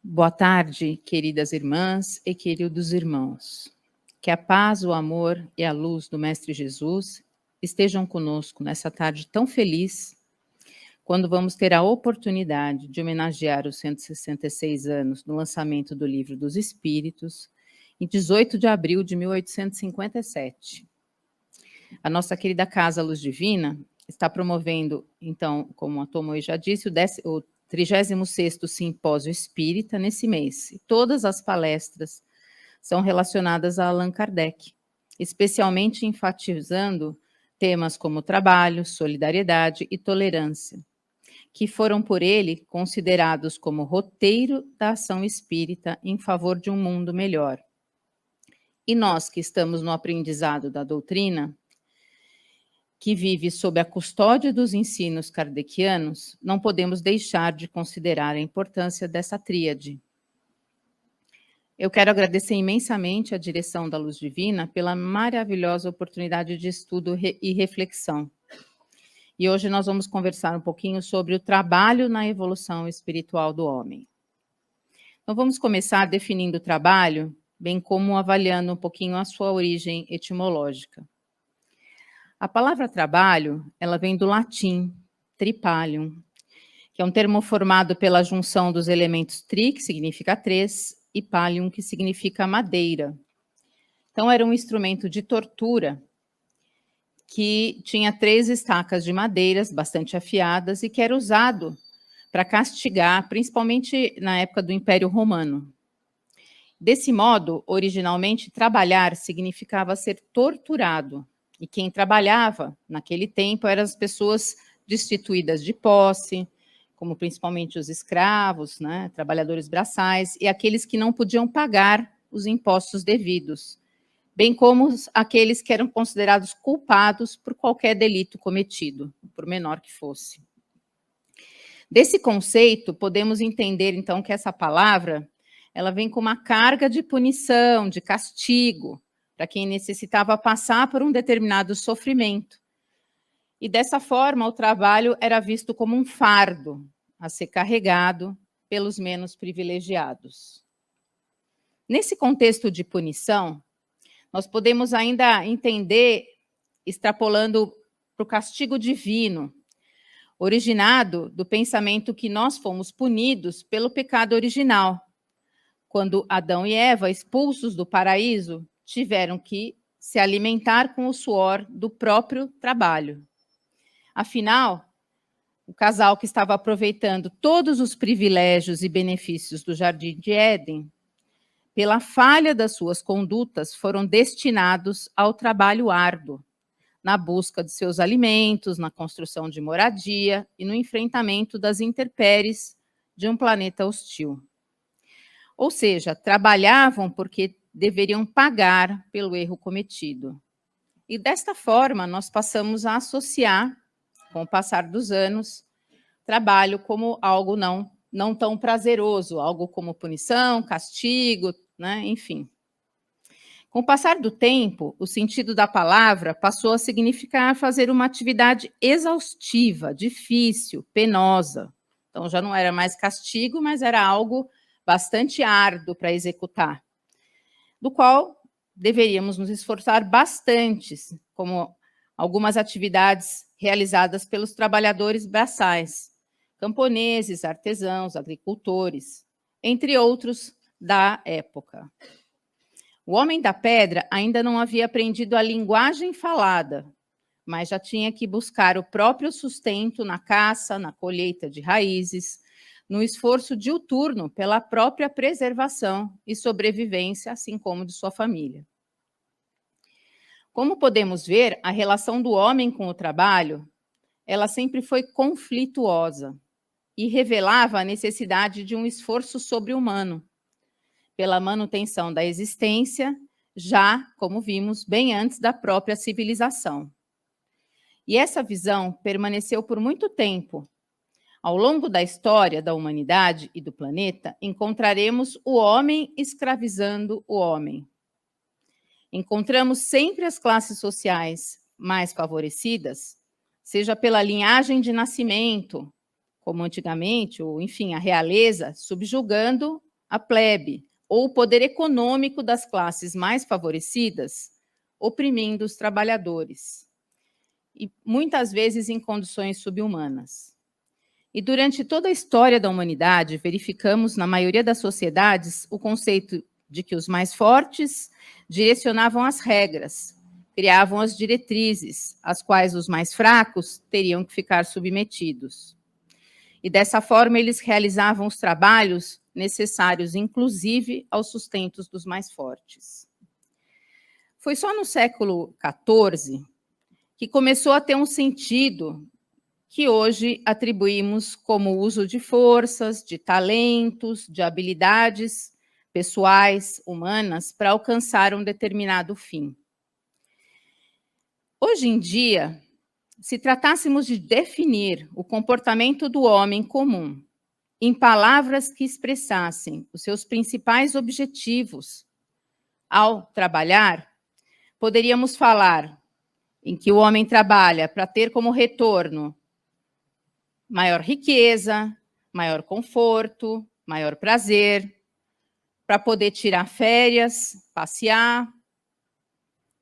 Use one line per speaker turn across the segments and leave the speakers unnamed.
Boa tarde, queridas irmãs e queridos irmãos. Que a paz, o amor e a luz do Mestre Jesus estejam conosco nessa tarde tão feliz, quando vamos ter a oportunidade de homenagear os 166 anos do lançamento do Livro dos Espíritos, em 18 de abril de 1857. A nossa querida Casa Luz Divina está promovendo, então, como a Tomoe já disse, o 36º Simpósio Espírita nesse mês. E todas as palestras são relacionadas a Allan Kardec, especialmente enfatizando temas como trabalho, solidariedade e tolerância, que foram por ele considerados como roteiro da ação espírita em favor de um mundo melhor. E nós que estamos no aprendizado da doutrina, que vive sob a custódia dos ensinos kardecianos, não podemos deixar de considerar a importância dessa tríade. Eu quero agradecer imensamente à direção da Luz Divina pela maravilhosa oportunidade de estudo e reflexão. E hoje nós vamos conversar um pouquinho sobre o trabalho na evolução espiritual do homem. Então vamos começar definindo o trabalho, bem como avaliando um pouquinho a sua origem etimológica. A palavra trabalho, ela vem do latim, tripalium, que é um termo formado pela junção dos elementos tri, que significa três, e pallium, que significa madeira. Então, era um instrumento de tortura que tinha 3 estacas de madeiras bastante afiadas e que era usado para castigar, principalmente na época do Império Romano. Desse modo, originalmente, trabalhar significava ser torturado. E quem trabalhava naquele tempo eram as pessoas destituídas de posse, como principalmente os escravos, né, trabalhadores braçais, e aqueles que não podiam pagar os impostos devidos, bem como aqueles que eram considerados culpados por qualquer delito cometido, por menor que fosse. Desse conceito, podemos entender, então, que essa palavra ela vem com uma carga de punição, de castigo, para quem necessitava passar por um determinado sofrimento. E dessa forma, o trabalho era visto como um fardo a ser carregado pelos menos privilegiados. Nesse contexto de punição, nós podemos ainda entender, extrapolando para o castigo divino, originado do pensamento que nós fomos punidos pelo pecado original, quando Adão e Eva, expulsos do paraíso, tiveram que se alimentar com o suor do próprio trabalho. Afinal, o casal que estava aproveitando todos os privilégios e benefícios do Jardim de Éden, pela falha das suas condutas, foram destinados ao trabalho árduo, na busca de seus alimentos, na construção de moradia e no enfrentamento das intempéries de um planeta hostil. Ou seja, trabalhavam porque deveriam pagar pelo erro cometido. E desta forma, nós passamos a associar, com o passar dos anos, trabalho como algo não tão prazeroso, algo como punição, castigo, né? Enfim. Com o passar do tempo, o sentido da palavra passou a significar fazer uma atividade exaustiva, difícil, penosa. Então, já não era mais castigo, mas era algo bastante árduo para executar, do qual deveríamos nos esforçar bastante, como algumas atividades realizadas pelos trabalhadores braçais, camponeses, artesãos, agricultores, entre outros da época. O homem da pedra ainda não havia aprendido a linguagem falada, mas já tinha que buscar o próprio sustento na caça, na colheita de raízes, no esforço diuturno pela própria preservação e sobrevivência, assim como de sua família. Como podemos ver, a relação do homem com o trabalho, ela sempre foi conflituosa e revelava a necessidade de um esforço sobre-humano pela manutenção da existência, já, como vimos, bem antes da própria civilização. E essa visão permaneceu por muito tempo. Ao longo da história da humanidade e do planeta, encontraremos o homem escravizando o homem. Encontramos sempre as classes sociais mais favorecidas, seja pela linhagem de nascimento, como antigamente, ou enfim, a realeza, subjugando a plebe, ou o poder econômico das classes mais favorecidas, oprimindo os trabalhadores, e muitas vezes em condições subhumanas. E durante toda a história da humanidade, verificamos na maioria das sociedades o conceito de que os mais fortes direcionavam as regras, criavam as diretrizes, às quais os mais fracos teriam que ficar submetidos. E dessa forma eles realizavam os trabalhos necessários, inclusive aos sustentos dos mais fortes. Foi só no século XIV que começou a ter um sentido que hoje atribuímos como uso de forças, de talentos, de habilidades pessoais, humanas, para alcançar um determinado fim. Hoje em dia, se tratássemos de definir o comportamento do homem comum em palavras que expressassem os seus principais objetivos ao trabalhar, poderíamos falar em que o homem trabalha para ter como retorno maior riqueza, maior conforto, maior prazer, para poder tirar férias, passear,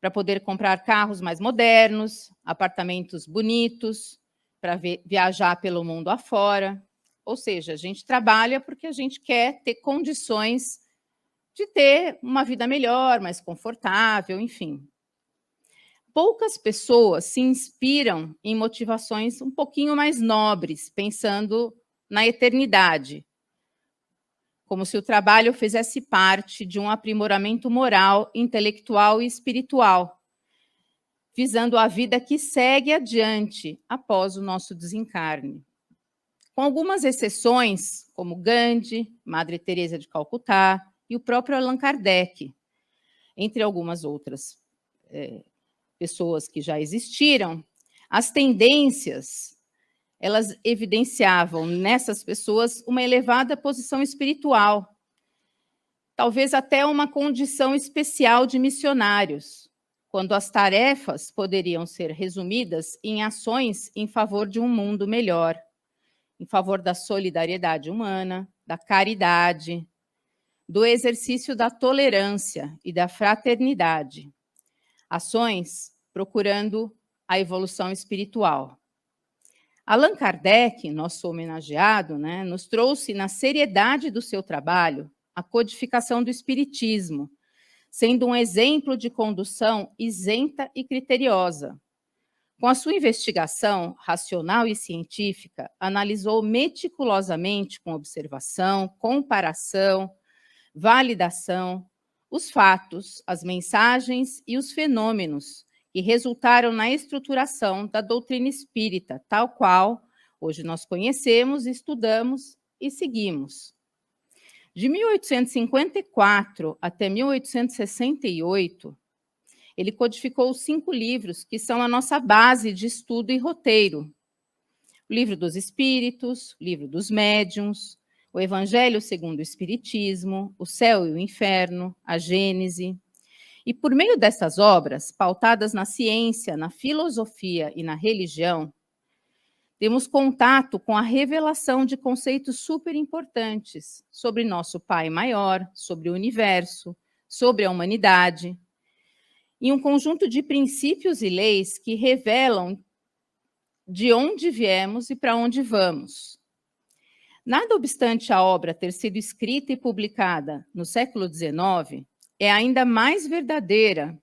para poder comprar carros mais modernos, apartamentos bonitos, para viajar pelo mundo afora. Ou seja, a gente trabalha porque a gente quer ter condições de ter uma vida melhor, mais confortável, enfim. Poucas pessoas se inspiram em motivações um pouquinho mais nobres, pensando na eternidade, como se o trabalho fizesse parte de um aprimoramento moral, intelectual e espiritual, visando a vida que segue adiante após o nosso desencarne. Com algumas exceções, como Gandhi, Madre Teresa de Calcutá e o próprio Allan Kardec, entre algumas outras pessoas que já existiram, as tendências, elas evidenciavam nessas pessoas uma elevada posição espiritual, talvez até uma condição especial de missionários, quando as tarefas poderiam ser resumidas em ações em favor de um mundo melhor, em favor da solidariedade humana, da caridade, do exercício da tolerância e da fraternidade. Ações procurando a evolução espiritual. Allan Kardec, nosso homenageado, nos trouxe na seriedade do seu trabalho a codificação do espiritismo, sendo um exemplo de condução isenta e criteriosa. Com a sua investigação racional e científica, analisou meticulosamente, com observação, comparação, validação, os fatos, as mensagens e os fenômenos que resultaram na estruturação da doutrina espírita, tal qual hoje nós conhecemos, estudamos e seguimos. De 1854 até 1868, ele codificou 5 livros que são a nossa base de estudo e roteiro. O Livro dos Espíritos, o Livro dos Médiuns, o Evangelho segundo o Espiritismo, o Céu e o Inferno, a Gênese. E por meio dessas obras, pautadas na ciência, na filosofia e na religião, temos contato com a revelação de conceitos super importantes sobre nosso Pai maior, sobre o universo, sobre a humanidade, e um conjunto de princípios e leis que revelam de onde viemos e para onde vamos. Nada obstante a obra ter sido escrita e publicada no século XIX, é ainda mais verdadeira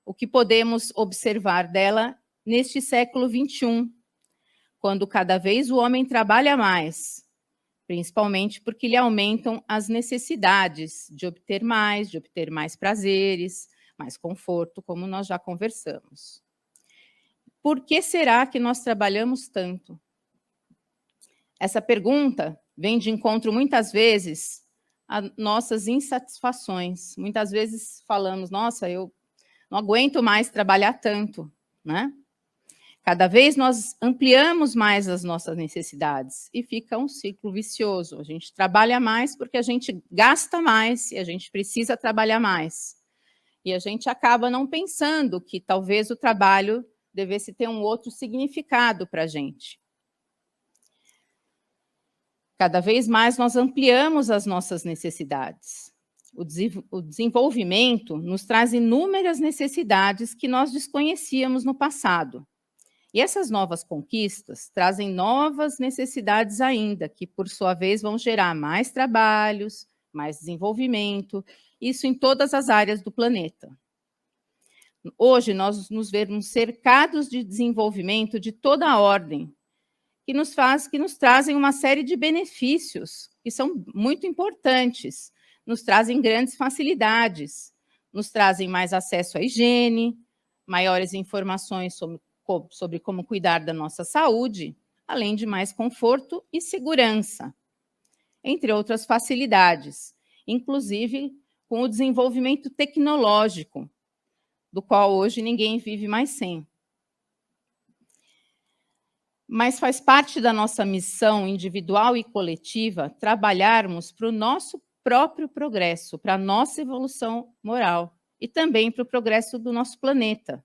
o que podemos observar dela neste século XXI, quando cada vez o homem trabalha mais, principalmente porque lhe aumentam as necessidades de obter mais prazeres, mais conforto, como nós já conversamos. Por que será que nós trabalhamos tanto? Essa pergunta vem de encontro, muitas vezes, a nossas insatisfações. Muitas vezes falamos, nossa, eu não aguento mais trabalhar tanto, né? Cada vez nós ampliamos mais as nossas necessidades e fica um ciclo vicioso. A gente trabalha mais porque a gente gasta mais e a gente precisa trabalhar mais. E a gente acaba não pensando que talvez o trabalho devesse ter um outro significado para a gente. Cada vez mais nós ampliamos as nossas necessidades. O desenvolvimento nos traz inúmeras necessidades que nós desconhecíamos no passado. E essas novas conquistas trazem novas necessidades ainda, que, por sua vez, vão gerar mais trabalhos, mais desenvolvimento, isso em todas as áreas do planeta. Hoje, nós nos vemos cercados de desenvolvimento de toda a ordem, que nos trazem uma série de benefícios, que são muito importantes, nos trazem grandes facilidades, nos trazem mais acesso à higiene, maiores informações sobre como cuidar da nossa saúde, além de mais conforto e segurança, entre outras facilidades, inclusive com o desenvolvimento tecnológico, do qual hoje ninguém vive mais sem. Mas faz parte da nossa missão individual e coletiva trabalharmos para o nosso próprio progresso, para a nossa evolução moral e também para o progresso do nosso planeta,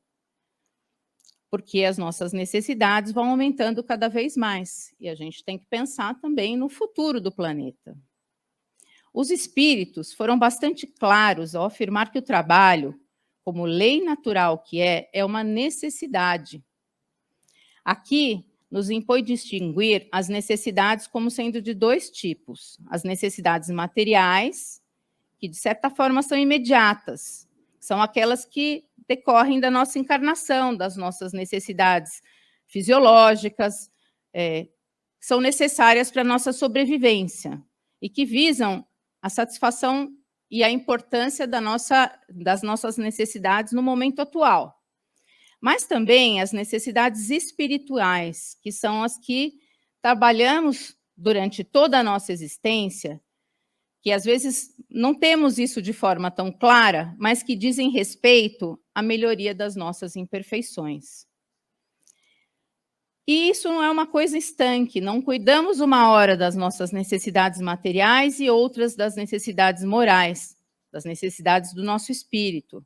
porque as nossas necessidades vão aumentando cada vez mais e a gente tem que pensar também no futuro do planeta. Os espíritos foram bastante claros ao afirmar que o trabalho, como lei natural que é uma necessidade. Aqui, nos impõe distinguir as necessidades como sendo de dois tipos. As necessidades materiais, que de certa forma são imediatas, são aquelas que decorrem da nossa encarnação, das nossas necessidades fisiológicas, são necessárias para a nossa sobrevivência e que visam a satisfação e a importância das nossas necessidades no momento atual. Mas também as necessidades espirituais, que são as que trabalhamos durante toda a nossa existência, que às vezes não temos isso de forma tão clara, mas que dizem respeito à melhoria das nossas imperfeições. E isso não é uma coisa estanque, não cuidamos uma hora das nossas necessidades materiais e outras das necessidades morais, das necessidades do nosso espírito.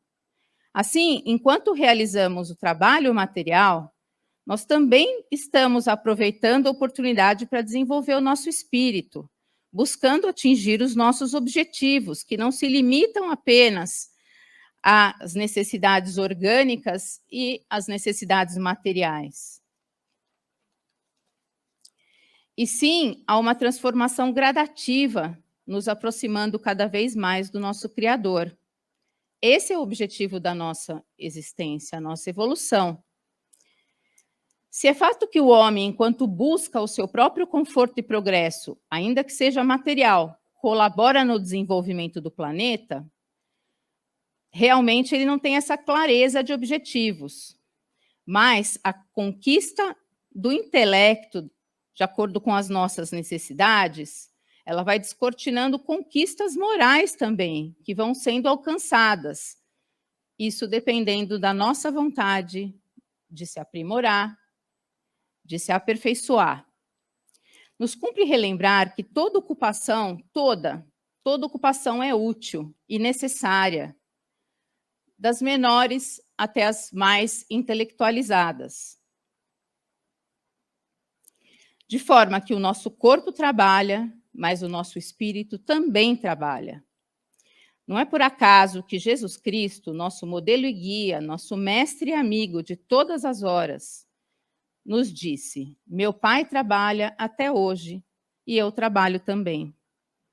Assim, enquanto realizamos o trabalho material, nós também estamos aproveitando a oportunidade para desenvolver o nosso espírito, buscando atingir os nossos objetivos, que não se limitam apenas às necessidades orgânicas e às necessidades materiais. E sim, há uma transformação gradativa, nos aproximando cada vez mais do nosso Criador. Esse é o objetivo da nossa existência, a nossa evolução. Se é fato que o homem, enquanto busca o seu próprio conforto e progresso, ainda que seja material, colabora no desenvolvimento do planeta, realmente ele não tem essa clareza de objetivos. Mas a conquista do intelecto, de acordo com as nossas necessidades, ela vai descortinando conquistas morais também, que vão sendo alcançadas. Isso dependendo da nossa vontade de se aprimorar, de se aperfeiçoar. Nos cumpre relembrar que toda ocupação é útil e necessária, das menores até as mais intelectualizadas. De forma que o nosso corpo trabalha, mas o nosso espírito também trabalha. Não é por acaso que Jesus Cristo, nosso modelo e guia, nosso mestre e amigo de todas as horas, nos disse: meu Pai trabalha até hoje e eu trabalho também.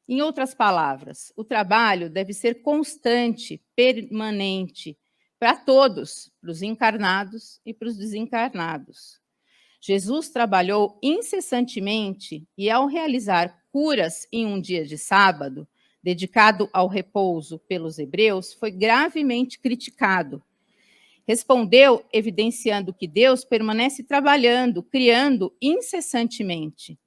Em outras palavras, o trabalho deve ser constante, permanente, para todos, para os encarnados e para os desencarnados. Jesus trabalhou incessantemente e, ao realizar curas em um dia de sábado, dedicado ao repouso pelos hebreus, foi gravemente criticado. Respondeu, evidenciando que Deus permanece trabalhando, criando incessantemente,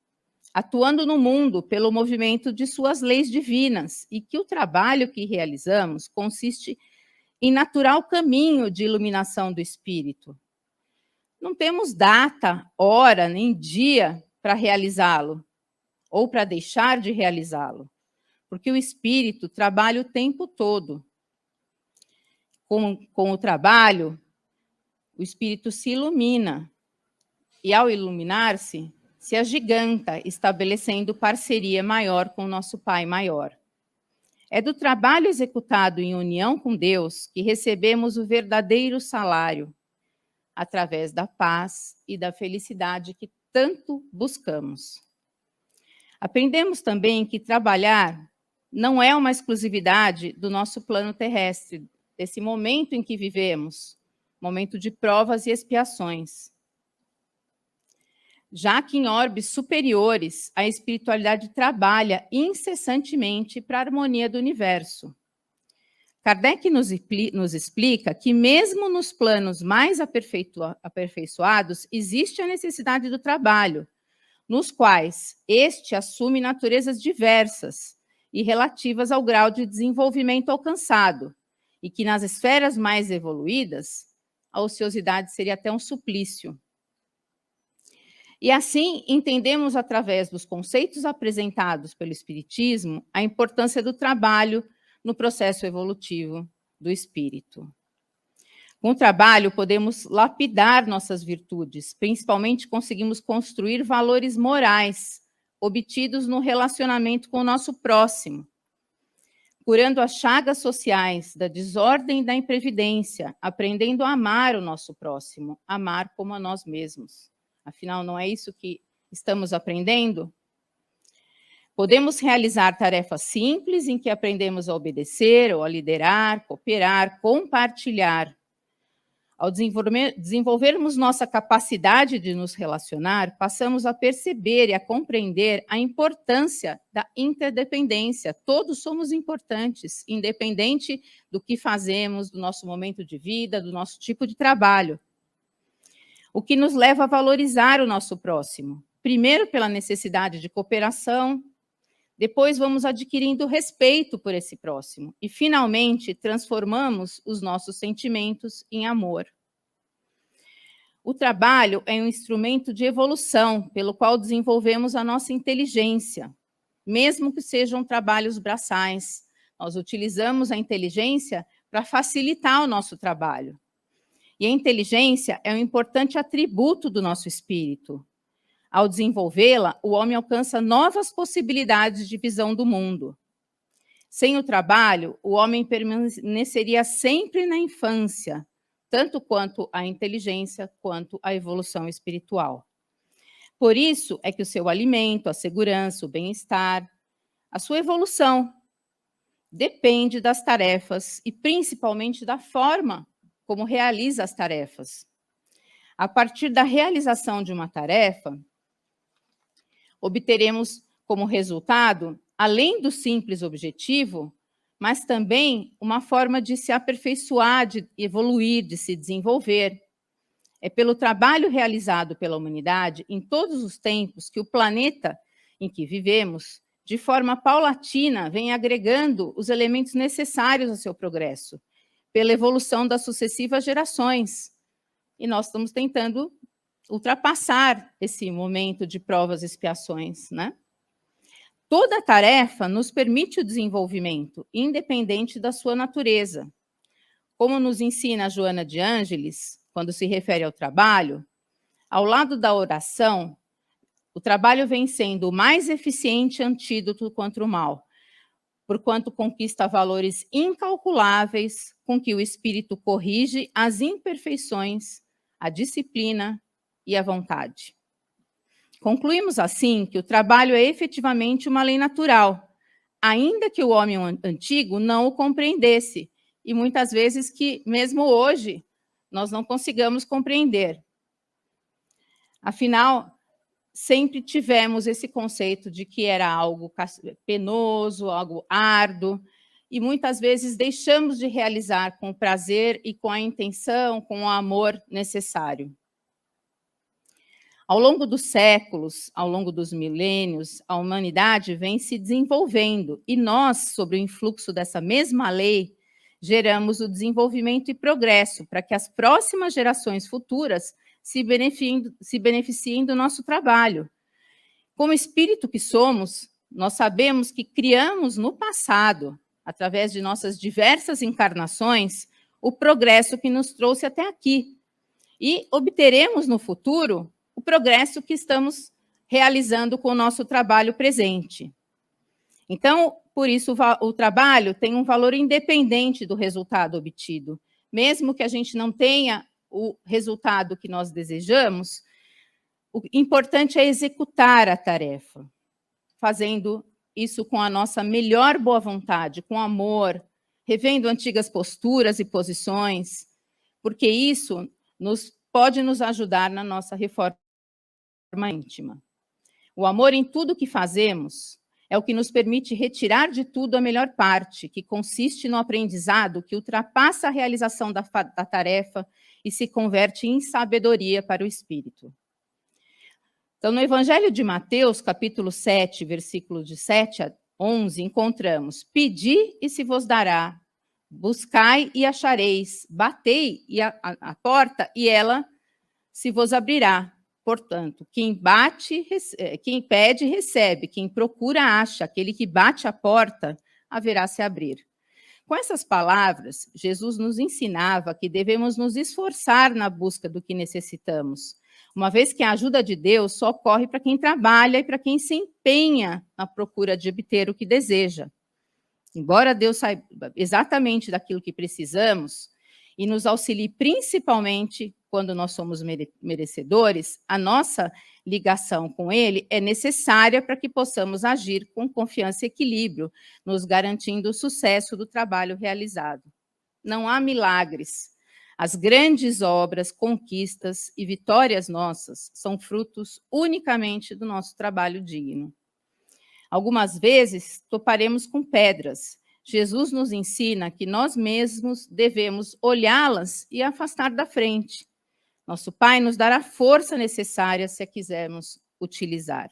atuando no mundo pelo movimento de suas leis divinas, e que o trabalho que realizamos consiste em natural caminho de iluminação do espírito. Não temos data, hora, nem dia para realizá-lo, ou para deixar de realizá-lo, porque o espírito trabalha o tempo todo. Com o trabalho, o espírito se ilumina, e ao iluminar-se, se agiganta, estabelecendo parceria maior com o nosso Pai maior. É do trabalho executado em união com Deus que recebemos o verdadeiro salário, através da paz e da felicidade que tanto buscamos. Aprendemos também que trabalhar não é uma exclusividade do nosso plano terrestre, desse momento em que vivemos, momento de provas e expiações. Já que em orbes superiores, a espiritualidade trabalha incessantemente para a harmonia do universo. Kardec nos explica que mesmo nos planos mais aperfeiçoados, existe a necessidade do trabalho, nos quais este assume naturezas diversas e relativas ao grau de desenvolvimento alcançado, e que nas esferas mais evoluídas, a ociosidade seria até um suplício. E assim, entendemos através dos conceitos apresentados pelo Espiritismo a importância do trabalho no processo evolutivo do espírito. Com o trabalho, podemos lapidar nossas virtudes, principalmente conseguimos construir valores morais, obtidos no relacionamento com o nosso próximo, curando as chagas sociais da desordem e da imprevidência, aprendendo a amar o nosso próximo, amar como a nós mesmos. Afinal, não é isso que estamos aprendendo? Podemos realizar tarefas simples em que aprendemos a obedecer ou a liderar, cooperar, compartilhar. Ao desenvolvermos nossa capacidade de nos relacionar, passamos a perceber e a compreender a importância da interdependência. Todos somos importantes, independente do que fazemos, do nosso momento de vida, do nosso tipo de trabalho. O que nos leva a valorizar o nosso próximo. Primeiro, pela necessidade de cooperação, depois vamos adquirindo respeito por esse próximo e, finalmente, transformamos os nossos sentimentos em amor. O trabalho é um instrumento de evolução pelo qual desenvolvemos a nossa inteligência, mesmo que sejam trabalhos braçais. Nós utilizamos a inteligência para facilitar o nosso trabalho. E a inteligência é um importante atributo do nosso espírito. Ao desenvolvê-la, o homem alcança novas possibilidades de visão do mundo. Sem o trabalho, o homem permaneceria sempre na infância, tanto quanto a inteligência, quanto a evolução espiritual. Por isso é que o seu alimento, a segurança, o bem-estar, a sua evolução depende das tarefas e principalmente da forma como realiza as tarefas. A partir da realização de uma tarefa, obteremos como resultado, além do simples objetivo, mas também uma forma de se aperfeiçoar, de evoluir, de se desenvolver. É pelo trabalho realizado pela humanidade em todos os tempos que o planeta em que vivemos, de forma paulatina, vem agregando os elementos necessários ao seu progresso, pela evolução das sucessivas gerações. E nós estamos tentando ultrapassar esse momento de provas e expiações, né? Toda tarefa nos permite o desenvolvimento, independente da sua natureza. Como nos ensina a Joana de Ângeles, quando se refere ao trabalho, ao lado da oração, o trabalho vem sendo o mais eficiente antídoto contra o mal, porquanto conquista valores incalculáveis com que o espírito corrige as imperfeições, a disciplina e a vontade. Concluímos assim que o trabalho é efetivamente uma lei natural, ainda que o homem antigo não o compreendesse, e muitas vezes que, mesmo hoje, nós não consigamos compreender. Afinal, sempre tivemos esse conceito de que era algo penoso, algo árduo, e muitas vezes deixamos de realizar com o prazer e com a intenção, com o amor necessário. Ao longo dos séculos, ao longo dos milênios, a humanidade vem se desenvolvendo e nós, sob o influxo dessa mesma lei, geramos o desenvolvimento e progresso para que as próximas gerações futuras se beneficiem do nosso trabalho. Como espírito que somos, nós sabemos que criamos no passado, através de nossas diversas encarnações, o progresso que nos trouxe até aqui. E obteremos no futuro o progresso que estamos realizando com o nosso trabalho presente. Então, por isso, o trabalho tem um valor independente do resultado obtido. Mesmo que a gente não tenha o resultado que nós desejamos, o importante é executar a tarefa, fazendo isso com a nossa melhor boa vontade, com amor, revendo antigas posturas e posições, porque isso pode nos ajudar na nossa reforma íntima. O amor em tudo que fazemos é o que nos permite retirar de tudo a melhor parte, que consiste no aprendizado que ultrapassa a realização da tarefa e se converte em sabedoria para o espírito. Então, no Evangelho de Mateus, capítulo 7, versículos de 7 a 11, encontramos: pedi e se vos dará, buscai e achareis, batei e a porta e ela se vos abrirá. Portanto, quem pede, recebe, quem procura, acha, aquele que bate a porta, haverá se abrir. Com essas palavras, Jesus nos ensinava que devemos nos esforçar na busca do que necessitamos, uma vez que a ajuda de Deus só ocorre para quem trabalha e para quem se empenha na procura de obter o que deseja. Embora Deus saiba exatamente daquilo que precisamos e nos auxilie principalmente quando nós somos merecedores, a nossa ligação com Ele é necessária para que possamos agir com confiança e equilíbrio, nos garantindo o sucesso do trabalho realizado. Não há milagres. As grandes obras, conquistas e vitórias nossas são frutos unicamente do nosso trabalho digno. Algumas vezes toparemos com pedras. Jesus nos ensina que nós mesmos devemos olhá-las e afastar da frente. Nosso Pai nos dará a força necessária se a quisermos utilizar.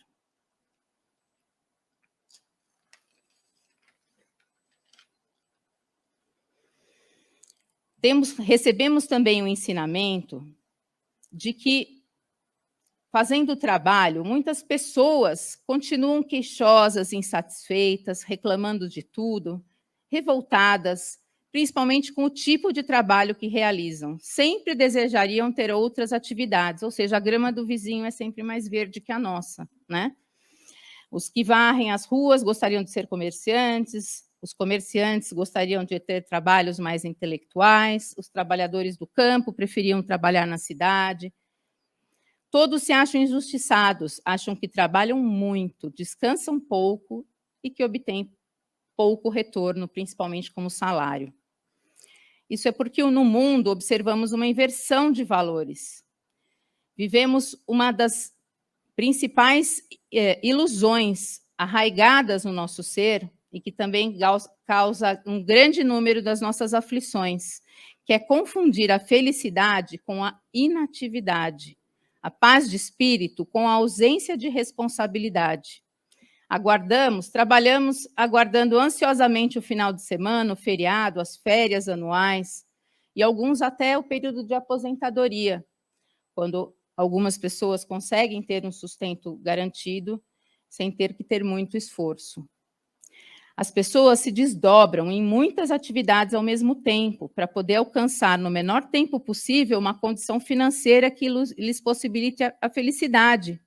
Recebemos também o ensinamento de que, fazendo o trabalho, muitas pessoas continuam queixosas, insatisfeitas, reclamando de tudo, revoltadas, principalmente com o tipo de trabalho que realizam. Sempre desejariam ter outras atividades, ou seja, a grama do vizinho é sempre mais verde que a nossa, né? Os que varrem as ruas gostariam de ser comerciantes, os comerciantes gostariam de ter trabalhos mais intelectuais, os trabalhadores do campo preferiam trabalhar na cidade. Todos se acham injustiçados, acham que trabalham muito, descansam pouco e que obtêm pouco retorno, principalmente como salário. Isso é porque no mundo observamos uma inversão de valores. Vivemos uma das principais ilusões arraigadas no nosso ser e que também causa um grande número das nossas aflições, que é confundir a felicidade com a inatividade, a paz de espírito com a ausência de responsabilidade. Trabalhamos aguardando ansiosamente o final de semana, o feriado, as férias anuais, e alguns até o período de aposentadoria, quando algumas pessoas conseguem ter um sustento garantido sem ter que ter muito esforço. As pessoas se desdobram em muitas atividades ao mesmo tempo para poder alcançar no menor tempo possível uma condição financeira que lhes possibilite a felicidade,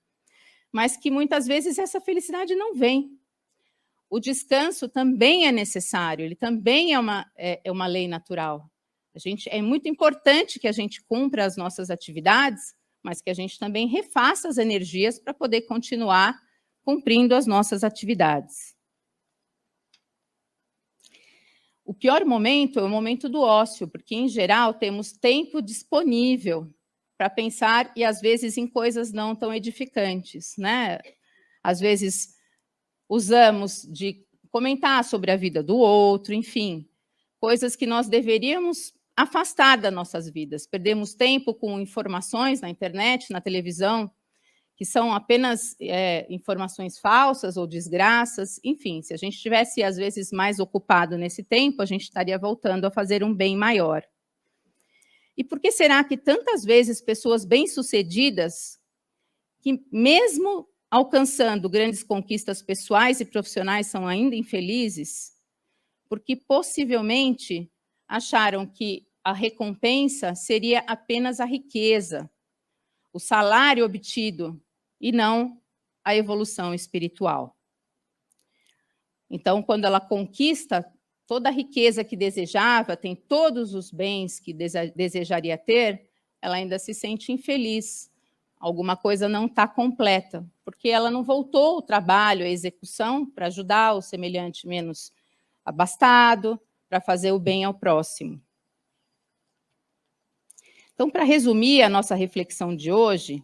mas que muitas vezes essa felicidade não vem. O descanso também é necessário, ele também é uma lei natural. É muito importante que a gente cumpra as nossas atividades, mas que a gente também refaça as energias para poder continuar cumprindo as nossas atividades. O pior momento é o momento do ócio, porque, em geral, temos tempo disponível para pensar e, às vezes, em coisas não tão edificantes, né? Às vezes, usamos de comentar sobre a vida do outro, enfim, coisas que nós deveríamos afastar das nossas vidas. Perdemos tempo com informações na internet, na televisão, que são apenas informações falsas ou desgraças. Enfim, se a gente estivesse, às vezes, mais ocupado nesse tempo, a gente estaria voltando a fazer um bem maior. E por que será que tantas vezes pessoas bem-sucedidas, que mesmo alcançando grandes conquistas pessoais e profissionais, são ainda infelizes? Porque possivelmente acharam que a recompensa seria apenas a riqueza, o salário obtido, e não a evolução espiritual. Então, quando ela conquista toda a riqueza que desejava, tem todos os bens que desejaria ter, ela ainda se sente infeliz. Alguma coisa não está completa, porque ela não voltou ao trabalho, à execução, para ajudar o semelhante menos abastado, para fazer o bem ao próximo. Então, para resumir a nossa reflexão de hoje,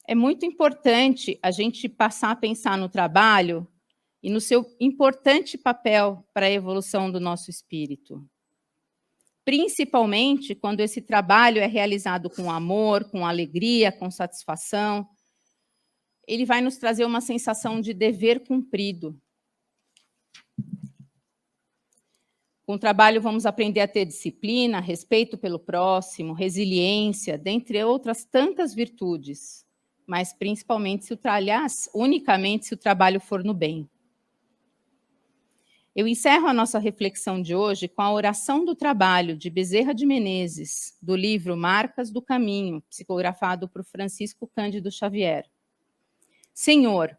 é muito importante a gente passar a pensar no trabalho e no seu importante papel para a evolução do nosso espírito. Principalmente quando esse trabalho é realizado com amor, com alegria, com satisfação, ele vai nos trazer uma sensação de dever cumprido. Com o trabalho vamos aprender a ter disciplina, respeito pelo próximo, resiliência, dentre outras tantas virtudes, mas principalmente unicamente se o trabalho for no bem. Eu encerro a nossa reflexão de hoje com a oração do trabalho de Bezerra de Menezes, do livro Marcas do Caminho, psicografado por Francisco Cândido Xavier. Senhor,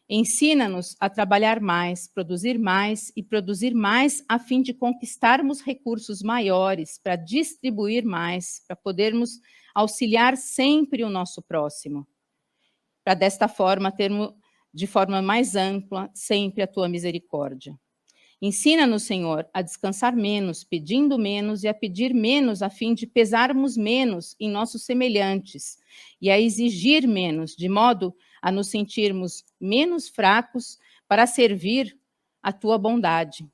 ensina-nos a trabalhar mais, e produzir mais a fim de conquistarmos recursos maiores, para distribuir mais, para podermos auxiliar sempre o nosso próximo. Para desta forma termos de forma mais ampla sempre a tua misericórdia. Ensina-nos, Senhor, a descansar menos, pedindo menos e a pedir menos, a fim de pesarmos menos em nossos semelhantes e a exigir menos, de modo a nos sentirmos menos fracos para servir a tua bondade.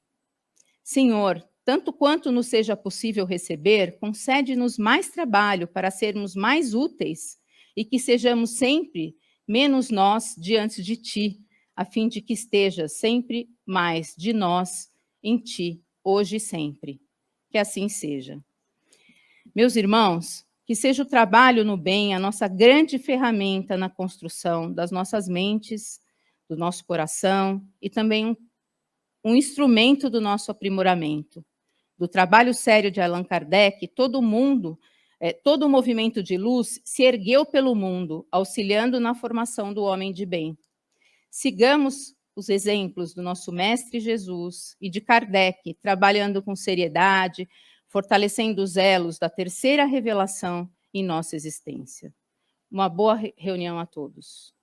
Senhor, tanto quanto nos seja possível receber, concede-nos mais trabalho para sermos mais úteis e que sejamos sempre menos nós diante de ti, a fim de que esteja sempre mais de nós em ti, hoje e sempre. Que assim seja. Meus irmãos, que seja o trabalho no bem a nossa grande ferramenta na construção das nossas mentes, do nosso coração e também um instrumento do nosso aprimoramento. Do trabalho sério de Allan Kardec, todo o movimento de luz se ergueu pelo mundo, auxiliando na formação do homem de bem. Sigamos os exemplos do nosso Mestre Jesus e de Kardec, trabalhando com seriedade, fortalecendo os elos da terceira revelação em nossa existência. Uma boa reunião a todos.